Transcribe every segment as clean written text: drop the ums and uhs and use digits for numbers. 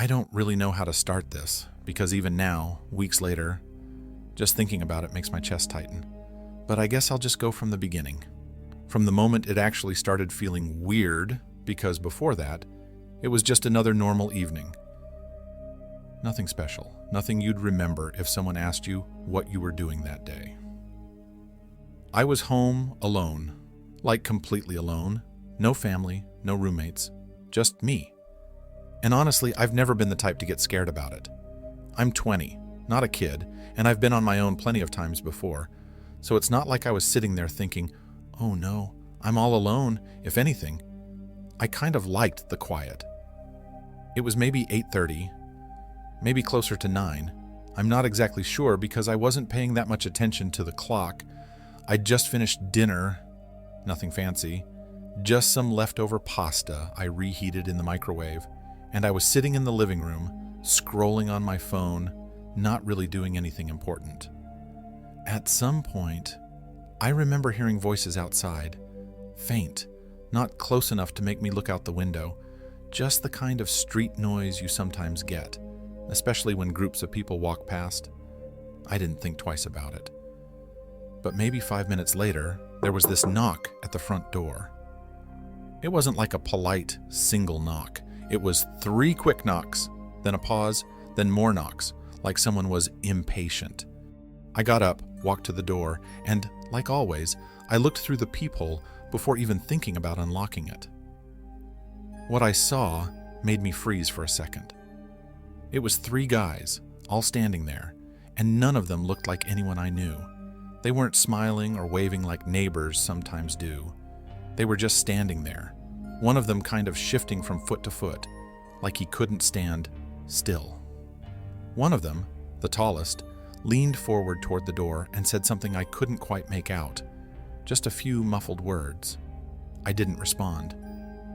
I don't really know how to start this, because even now, weeks later, just thinking about it makes my chest tighten. But I guess I'll just go from the beginning. From the moment it actually started feeling weird, because before that, it was just another normal evening. Nothing special, nothing you'd remember if someone asked you what you were doing that day. I was home alone, like completely alone. No family, no roommates, just me. And honestly, I've never been the type to get scared about it. I'm 20, not a kid, and I've been on my own plenty of times before, so it's not like I was sitting there thinking, oh no, I'm all alone. If anything, I kind of liked the quiet. It was maybe 8:30, maybe closer to 9. I'm not exactly sure because I wasn't paying that much attention to the clock. I'd just finished dinner, nothing fancy, just some leftover pasta I reheated in the microwave, and I was sitting in the living room, scrolling on my phone, not really doing anything important. At some point, I remember hearing voices outside, faint, not close enough to make me look out the window, just the kind of street noise you sometimes get, especially when groups of people walk past. I didn't think twice about it. But maybe 5 minutes later, there was this knock at the front door. It wasn't like a polite, single knock. It was 3 quick knocks, then a pause, then more knocks, like someone was impatient. I got up, walked to the door, and, like always, I looked through the peephole before even thinking about unlocking it. What I saw made me freeze for a second. It was 3 guys, all standing there, and none of them looked like anyone I knew. They weren't smiling or waving like neighbors sometimes do. They were just standing there, one of them kind of shifting from foot to foot, like he couldn't stand still. One of them, the tallest, leaned forward toward the door and said something I couldn't quite make out, just a few muffled words. I didn't respond.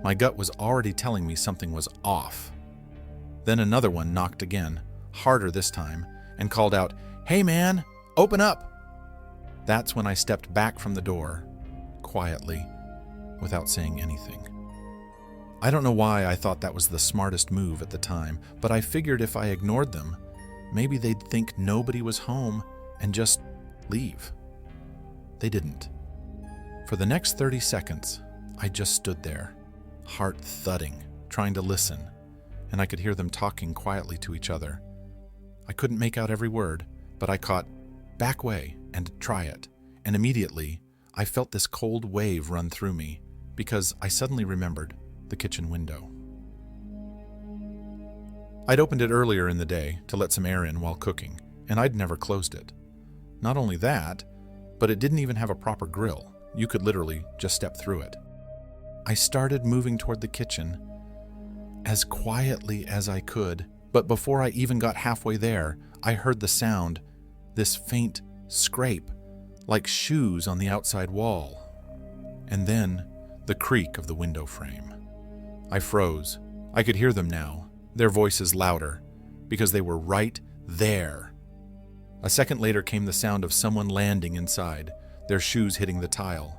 My gut was already telling me something was off. Then another one knocked again, harder this time, and called out, "Hey man, open up!" That's when I stepped back from the door, quietly, without saying anything. I don't know why I thought that was the smartest move at the time, but I figured if I ignored them, maybe they'd think nobody was home and just leave. They didn't. For the next 30 seconds, I just stood there, heart thudding, trying to listen, and I could hear them talking quietly to each other. I couldn't make out every word, but I caught, "Back way," and "Try it," and immediately I felt this cold wave run through me because I suddenly remembered the kitchen window. I'd opened it earlier in the day to let some air in while cooking, and I'd never closed it. Not only that, but it didn't even have a proper grill. You could literally just step through it. I started moving toward the kitchen as quietly as I could, but before I even got halfway there, I heard the sound, this faint scrape, like shoes on the outside wall, and then the creak of the window frame. I froze. I could hear them now, their voices louder, because they were right there. A second later came the sound of someone landing inside, their shoes hitting the tile.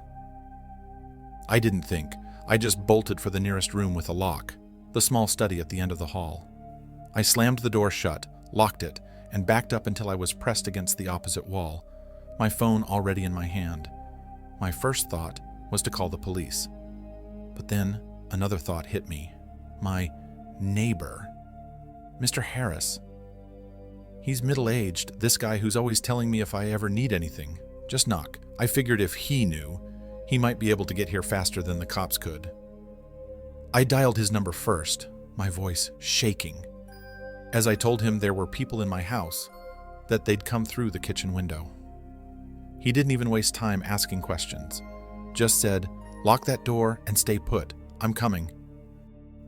I didn't think. I just bolted for the nearest room with a lock, the small study at the end of the hall. I slammed the door shut, locked it, and backed up until I was pressed against the opposite wall, my phone already in my hand. My first thought was to call the police. But then another thought hit me. My neighbor, Mr. Harris. He's middle-aged, this guy who's always telling me if I ever need anything, just knock. I figured if he knew, he might be able to get here faster than the cops could. I dialed his number first, my voice shaking, as I told him there were people in my house, that they'd come through the kitchen window. He didn't even waste time asking questions, just said, "Lock that door and stay put. I'm coming."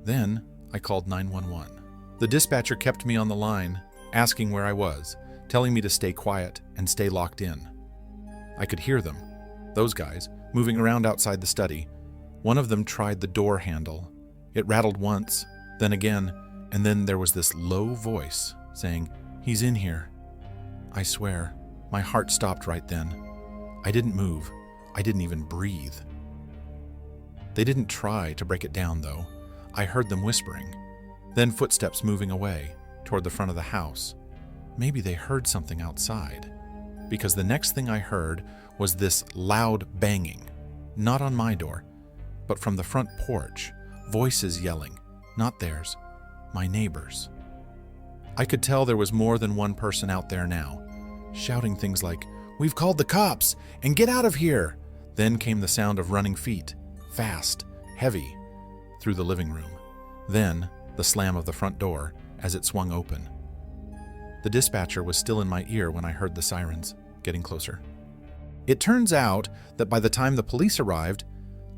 Then I called 911. The dispatcher kept me on the line, asking where I was, telling me to stay quiet and stay locked in. I could hear them, those guys, moving around outside the study. One of them tried the door handle. It rattled once, then again, and then there was this low voice saying, "He's in here." I swear, my heart stopped right then. I didn't move. I didn't even breathe. They didn't try to break it down, though. I heard them whispering. Then footsteps moving away toward the front of the house. Maybe they heard something outside, because the next thing I heard was this loud banging, not on my door, but from the front porch, voices yelling, not theirs, my neighbors. I could tell there was more than one person out there now, shouting things like, "We've called the cops, and get out of here!" Then came the sound of running feet, fast, heavy, through the living room. Then the slam of the front door as it swung open. The dispatcher was still in my ear when I heard the sirens getting closer. It turns out that by the time the police arrived,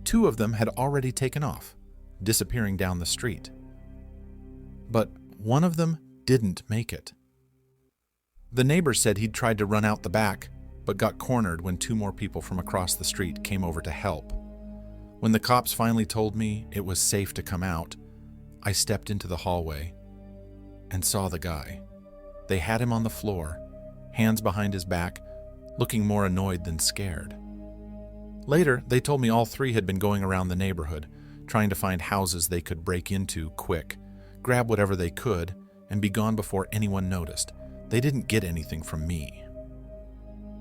2 of them had already taken off, disappearing down the street. But one of them didn't make it. The neighbor said he'd tried to run out the back, but got cornered when 2 more people from across the street came over to help. When the cops finally told me it was safe to come out, I stepped into the hallway and saw the guy. They had him on the floor, hands behind his back, looking more annoyed than scared. Later, they told me all 3 had been going around the neighborhood, trying to find houses they could break into quick, grab whatever they could, and be gone before anyone noticed. They didn't get anything from me.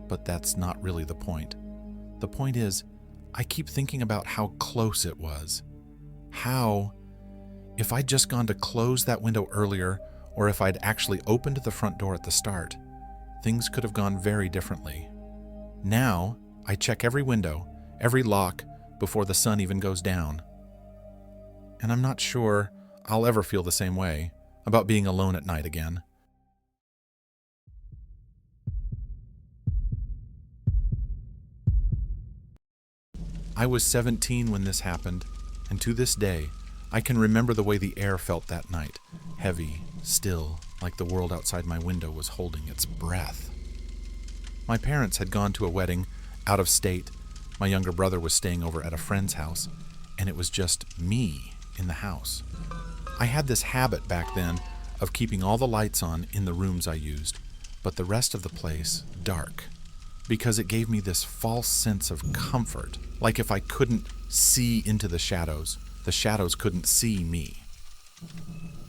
But that's not really the point. The point is, I keep thinking about how close it was. How, if I'd just gone to close that window earlier, or if I'd actually opened the front door at the start, things could have gone very differently. Now, I check every window, every lock, before the sun even goes down. And I'm not sure I'll ever feel the same way about being alone at night again. I was 17 when this happened, and to this day, I can remember the way the air felt that night, heavy, still, like the world outside my window was holding its breath. My parents had gone to a wedding out of state. My younger brother was staying over at a friend's house, and it was just me in the house. I had this habit back then of keeping all the lights on in the rooms I used, but the rest of the place dark, because it gave me this false sense of comfort, like if I couldn't see into the shadows couldn't see me.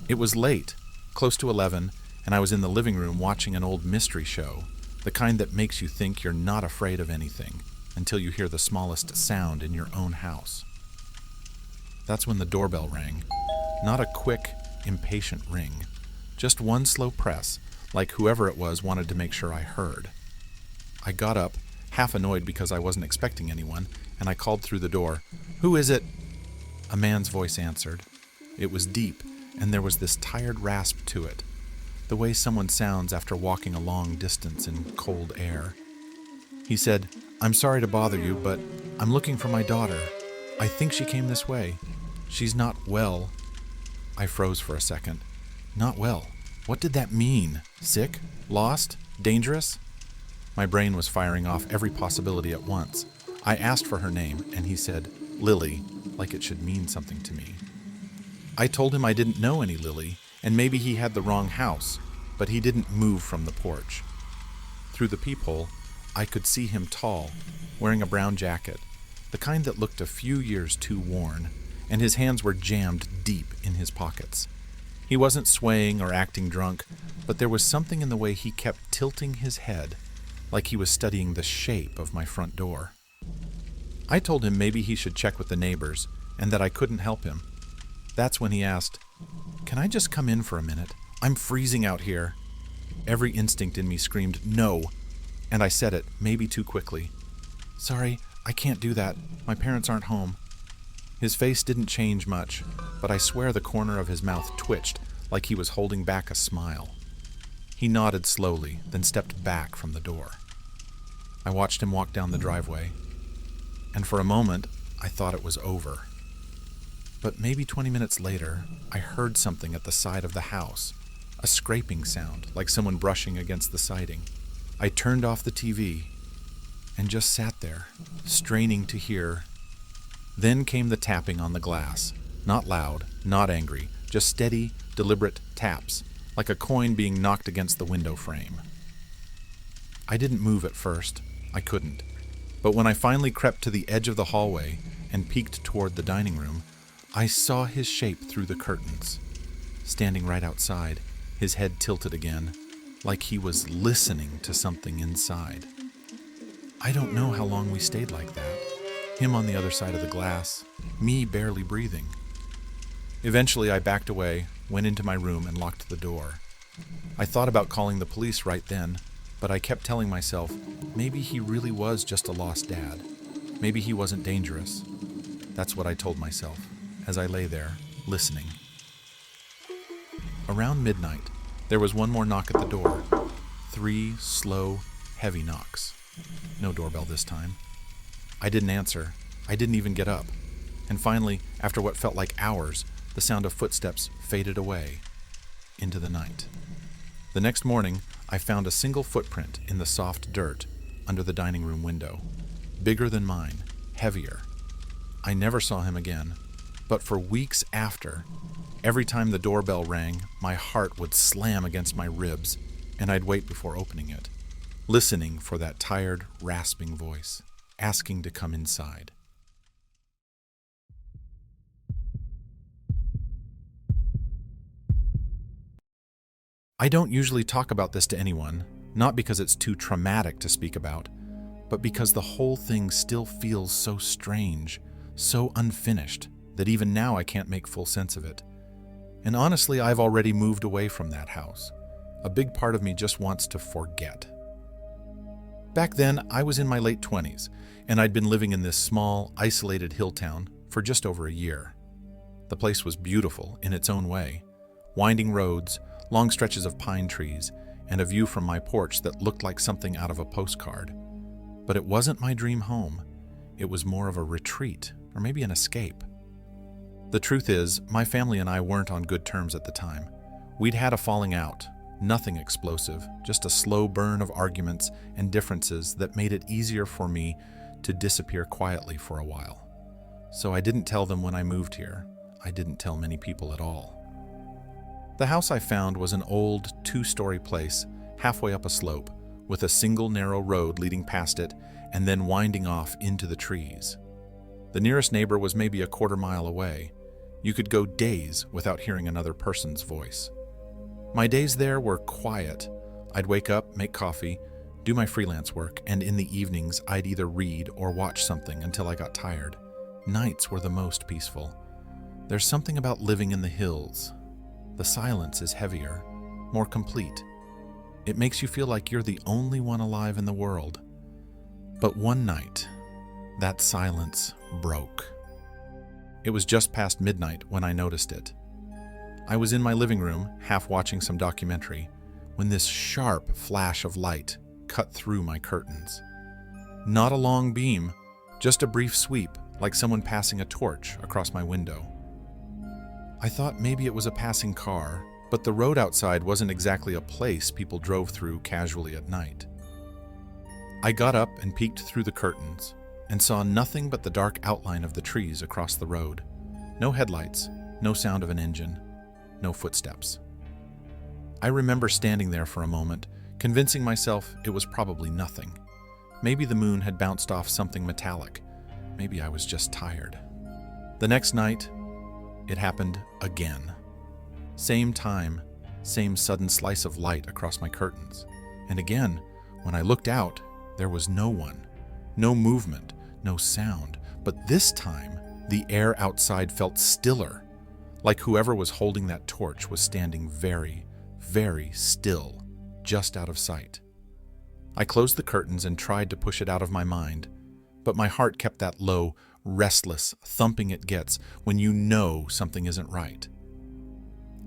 It was late, close to 11, and I was in the living room watching an old mystery show, the kind that makes you think you're not afraid of anything until you hear the smallest sound in your own house. That's when the doorbell rang. Not a quick, impatient ring, just one slow press, like whoever it was wanted to make sure I heard. I got up, half annoyed because I wasn't expecting anyone, and I called through the door, "Who is it?" A man's voice answered. It was deep, and there was this tired rasp to it, the way someone sounds after walking a long distance in cold air. He said, "I'm sorry to bother you, but I'm looking for my daughter. I think she came this way. She's not well." I froze for a second. Not well? What did that mean? Sick? Lost? Dangerous? My brain was firing off every possibility at once. I asked for her name, and he said, "Lily," like it should mean something to me. I told him I didn't know any Lily, and maybe he had the wrong house, but he didn't move from the porch. Through the peephole, I could see him tall, wearing a brown jacket, the kind that looked a few years too worn, and his hands were jammed deep in his pockets. He wasn't swaying or acting drunk, but there was something in the way he kept tilting his head, like he was studying the shape of my front door. I told him maybe he should check with the neighbors, and that I couldn't help him. That's when he asked, "Can I just come in for a minute? I'm freezing out here." Every instinct in me screamed, "No," and I said it, maybe too quickly. "Sorry, I can't do that. My parents aren't home." His face didn't change much, but I swear the corner of his mouth twitched like he was holding back a smile. He nodded slowly, then stepped back from the door. I watched him walk down the driveway, and for a moment, I thought it was over. But maybe 20 minutes later, I heard something at the side of the house, a scraping sound, like someone brushing against the siding. I turned off the TV and just sat there, straining to hear. Then came the tapping on the glass, not loud, not angry, just steady, deliberate taps, like a coin being knocked against the window frame. I didn't move at first. I couldn't. But when I finally crept to the edge of the hallway and peeked toward the dining room, I saw his shape through the curtains. standing right outside, his head tilted again, like he was listening to something inside. I don't know how long we stayed like that. Him on the other side of the glass, me barely breathing. Eventually, I backed away, went into my room, and locked the door. I thought about calling the police right then, but I kept telling myself, maybe he really was just a lost dad. Maybe he wasn't dangerous. That's what I told myself, as I lay there, listening. Around midnight, there was one more knock at the door. 3 slow, heavy knocks. No doorbell this time. I didn't answer. I didn't even get up. And finally, after what felt like hours, the sound of footsteps faded away into the night. The next morning, I found a single footprint in the soft dirt under the dining room window. Bigger than mine, heavier. I never saw him again, but for weeks after, every time the doorbell rang, my heart would slam against my ribs, and I'd wait before opening it, listening for that tired, rasping voice, asking to come inside. I don't usually talk about this to anyone, not because it's too traumatic to speak about, but because the whole thing still feels so strange, so unfinished, that even now I can't make full sense of it. And honestly, I've already moved away from that house. A big part of me just wants to forget. Back then, I was in my late 20s, and I'd been living in this small, isolated hill town for just over a year. The place was beautiful in its own way. Winding roads, long stretches of pine trees, and a view from my porch that looked like something out of a postcard. But it wasn't my dream home. It was more of a retreat, or maybe an escape. The truth is, my family and I weren't on good terms at the time. We'd had a falling out, nothing explosive, just a slow burn of arguments and differences that made it easier for me to disappear quietly for a while. So I didn't tell them when I moved here. I didn't tell many people at all. The house I found was an old 2-story place, halfway up a slope, with a single narrow road leading past it and then winding off into the trees. The nearest neighbor was maybe a quarter-mile away. You could go days without hearing another person's voice. My days there were quiet. I'd wake up, make coffee, do my freelance work, and in the evenings I'd either read or watch something until I got tired. Nights were the most peaceful. There's something about living in the hills. The silence is heavier, more complete. It makes you feel like you're the only one alive in the world. But one night, that silence broke. It was just past midnight when I noticed it. I was in my living room, half watching some documentary, when this sharp flash of light cut through my curtains. Not a long beam, just a brief sweep, like someone passing a torch across my window. I thought maybe it was a passing car, but the road outside wasn't exactly a place people drove through casually at night. I got up and peeked through the curtains and saw nothing but the dark outline of the trees across the road. No headlights, no sound of an engine, no footsteps. I remember standing there for a moment, convincing myself it was probably nothing. Maybe the moon had bounced off something metallic. Maybe I was just tired. The next night, it happened again. Same time, same sudden slice of light across my curtains. And again, when I looked out, there was no one, no movement, no sound. But this time, the air outside felt stiller, like whoever was holding that torch was standing very, very still, just out of sight. I closed the curtains and tried to push it out of my mind, but my heart kept that low, restless thumping it gets when you know something isn't right.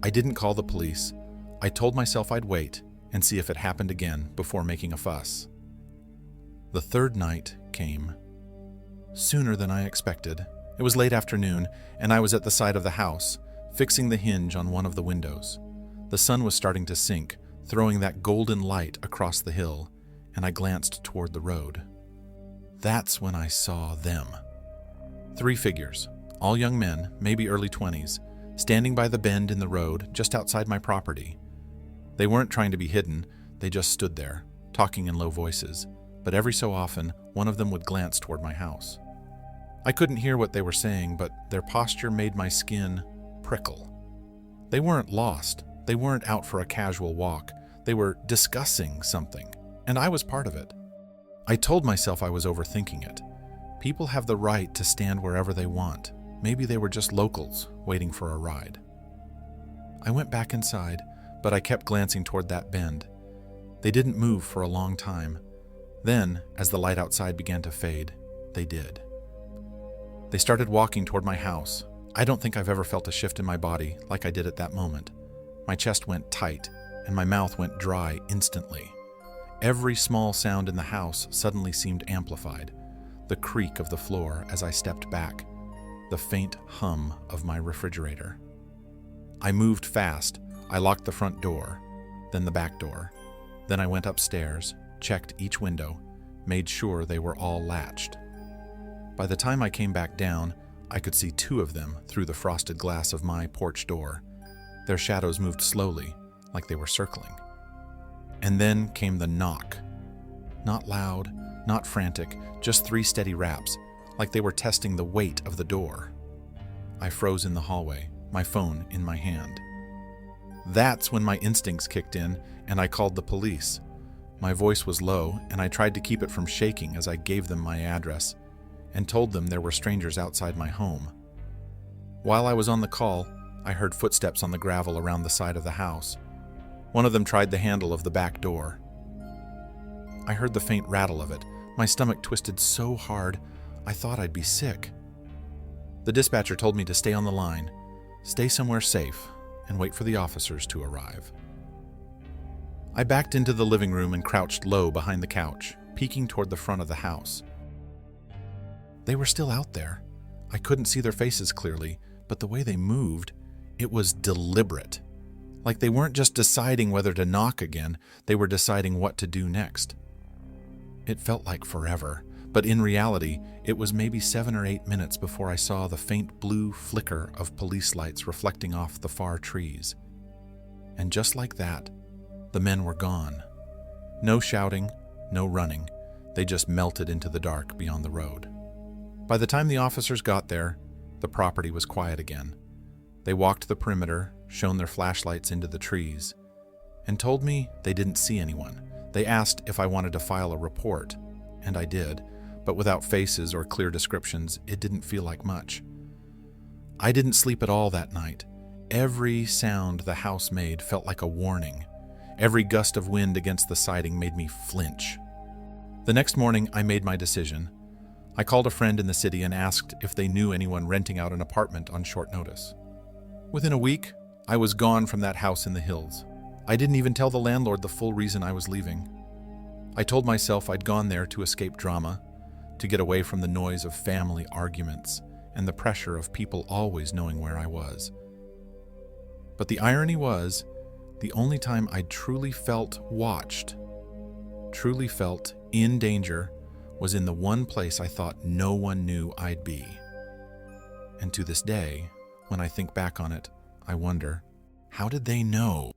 I didn't call the police. I told myself I'd wait and see if it happened again before making a fuss. The third night came. Sooner than I expected. It was late afternoon, and I was at the side of the house, fixing the hinge on one of the windows. The sun was starting to sink, throwing that golden light across the hill, and I glanced toward the road. That's when I saw them. 3 figures, all young men, maybe early 20s, standing by the bend in the road just outside my property. They weren't trying to be hidden, they just stood there, talking in low voices, but every so often, one of them would glance toward my house. I couldn't hear what they were saying, but their posture made my skin prickle. They weren't lost. They weren't out for a casual walk. They were discussing something, and I was part of it. I told myself I was overthinking it. People have the right to stand wherever they want. Maybe they were just locals waiting for a ride. I went back inside, but I kept glancing toward that bend. They didn't move for a long time. Then, as the light outside began to fade, they did. They started walking toward my house. I don't think I've ever felt a shift in my body like I did at that moment. My chest went tight, and my mouth went dry instantly. Every small sound in the house suddenly seemed amplified. The creak of the floor as I stepped back, the faint hum of my refrigerator. I moved fast. I locked the front door, then the back door. Then I went upstairs, checked each window, made sure they were all latched. By the time I came back down, I could see 2 of them through the frosted glass of my porch door. Their shadows moved slowly, like they were circling. And then came the knock. Not loud, not frantic, just 3 steady raps, like they were testing the weight of the door. I froze in the hallway, my phone in my hand. That's when my instincts kicked in, and I called the police. My voice was low, and I tried to keep it from shaking as I gave them my address and told them there were strangers outside my home. While I was on the call, I heard footsteps on the gravel around the side of the house. One of them tried the handle of the back door. I heard the faint rattle of it. My stomach twisted so hard, I thought I'd be sick. The dispatcher told me to stay on the line, stay somewhere safe, and wait for the officers to arrive. I backed into the living room and crouched low behind the couch, peeking toward the front of the house. They were still out there. I couldn't see their faces clearly, but the way they moved, it was deliberate. Like they weren't just deciding whether to knock again, they were deciding what to do next. It felt like forever, but in reality, it was maybe 7 or 8 minutes before I saw the faint blue flicker of police lights reflecting off the far trees. And just like that, the men were gone. No shouting, no running. They just melted into the dark beyond the road. By the time the officers got there, the property was quiet again. They walked the perimeter, shone their flashlights into the trees, and told me they didn't see anyone. They asked if I wanted to file a report, and I did, but without faces or clear descriptions, it didn't feel like much. I didn't sleep at all that night. Every sound the house made felt like a warning. Every gust of wind against the siding made me flinch. The next morning, I made my decision. I called a friend in the city and asked if they knew anyone renting out an apartment on short notice. Within a week, I was gone from that house in the hills. I didn't even tell the landlord the full reason I was leaving. I told myself I'd gone there to escape drama, to get away from the noise of family arguments and the pressure of people always knowing where I was. But the irony was, the only time I truly felt watched, truly felt in danger, was in the one place I thought no one knew I'd be. And to this day, when I think back on it, I wonder, how did they know?